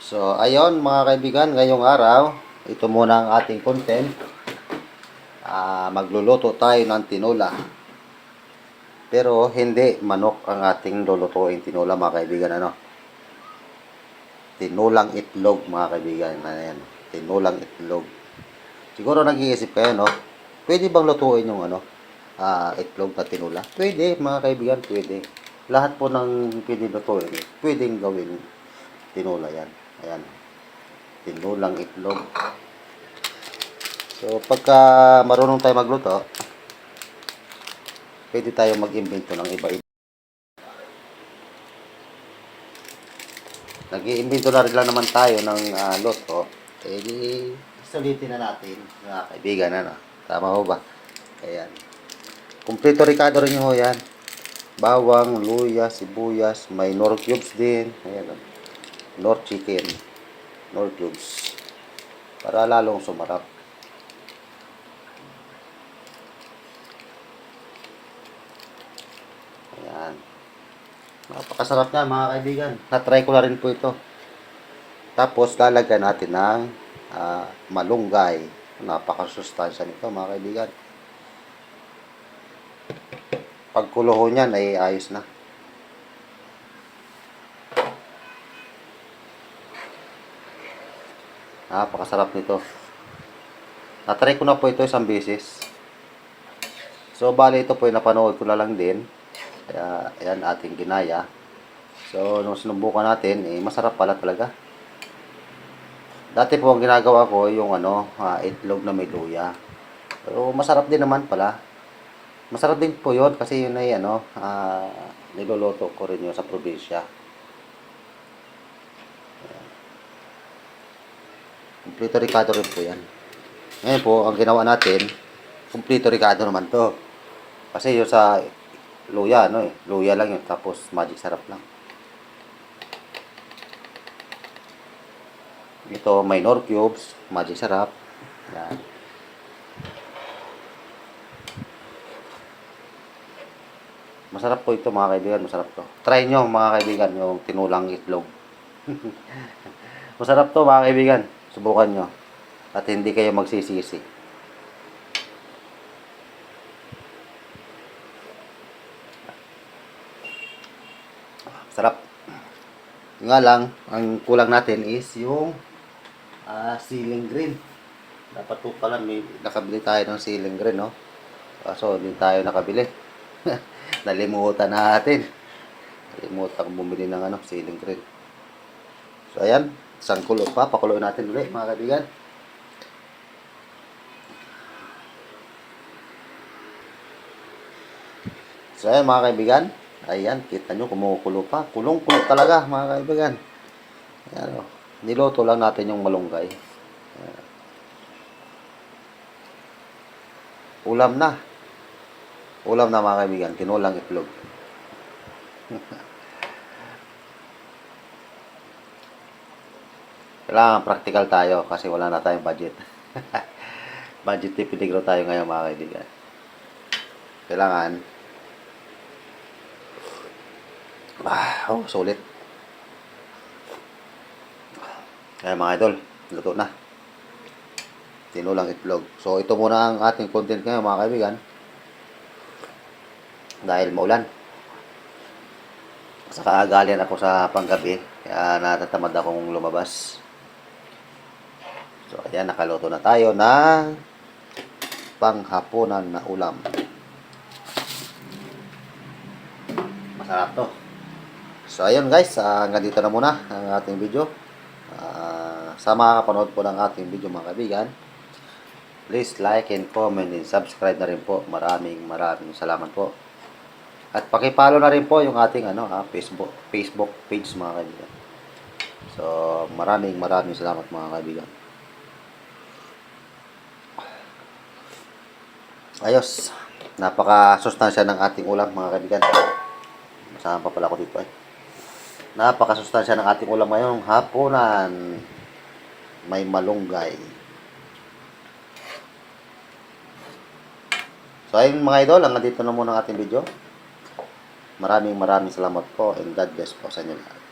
So, ayun mga kaibigan, ngayong araw, ito muna ang ating content. Magluluto tayo ng tinola. Pero hindi manok ang ating lulutuin tinola mga kaibigan. Tinulang itlog mga kaibigan. Ayan, tinulang itlog. Siguro nag-iisip kayo, no? Pwede bang lutuin yung itlog na tinola? Pwede mga kaibigan, pwede. Lahat po ng pwede lutuin, pwedeng gawin tinola yan. Ayan, tinulang itlog. So, pagka marunong tayo magluto, pwede tayo mag-imbento ng iba-iba. Nag-iimbento na rin lang naman tayo ng luto. Eh, di, sulitin na natin, mga kaibigan, Tama ho ba? Ayan. Kompleto Ricardo rin ho yan. Bawang, luya, sibuyas, may nor cubes din. Ayan, nor chicken, nor cubes. Para lalong sumarap. Ayan. Napakasarap niya mga kaibigan. Na-try ko na rin po ito. Tapos lalagyan natin ng malunggay. Napakasustansya nito mga kaibigan. Pagkulo niyan ay ayos na. Napakasarap nito. Na-try ko na po ito isang beses. So bali ito po ay napanood ko na lang din. Kaya ayan ating ginaya. So nung sinubukan natin, masarap pala talaga. Dati po ang ginagawa ko yung itlog na may luya. Pero masarap din naman pala. Masarap din po yun kasi yun ay niluluto ko rin yun sa probinsya. Kumplito Ricardo rin po yan. Ngayon po, ang ginawa natin, kumplito Ricardo naman to. Kasi yun sa luya, luya lang yun. Tapos magic sarap lang. Ito, minor cubes, magic sarap. Yan. Masarap po ito mga kaibigan, masarap to. Try nyo mga kaibigan yung tinulang itlog. Masarap to mga kaibigan. Subukan nyo. At hindi kayo magsisisi. Sarap. Nga lang, ang kulang natin is yung ceiling green. Dapat po pala may nakabili tayo ng ceiling green, no? Kaso hindi tayo nakabili. Nalimutan natin. Nalimutan kong bumili ng ceiling green. So ayan, isang kulo pa. Pakuloy natin ulit mga kaibigan. So ayan mga kaibigan. Ayan, kita nyo kumukulo pa. Kulong-kulo talaga mga kaibigan. Ayan, niloto lang natin yung malunggay. Ayan. Ulam na. Ulam na mga kaibigan. Tinulang itlog. Kailangan practical tayo kasi wala na tayong budget. Budget tipid tayo ngayon mga kaibigan. Kailangan sulit. Kaya mga idol, luto na. Tinulang itlog. So ito muna ang ating content ngayon mga kaibigan. Dahil maulan. Saka agalan ako sa panggabi. Kaya natatamad akong lumabas. So ayan, nakaluto na tayo ng panghapunan na ulam. Masarap to. So ayun guys, hanggang dito na muna ang ating video. Sa mga kapanood po ng ating video mga kaibigan, please like and comment and subscribe na rin po. Maraming salamat po. At paki-follow na rin po yung ating Facebook page mga kaibigan. So maraming salamat mga kaibigan. Ayos. Napaka-sustansya ng ating ulam mga kaibigan. Masama pa pala ako dito Napaka-sustansya ng ating ulam ngayong hapunan. May malunggay. So ayun mga idol, hanggang dito na muna ang ating video. Maraming salamat po and God bless po sa inyo lahat.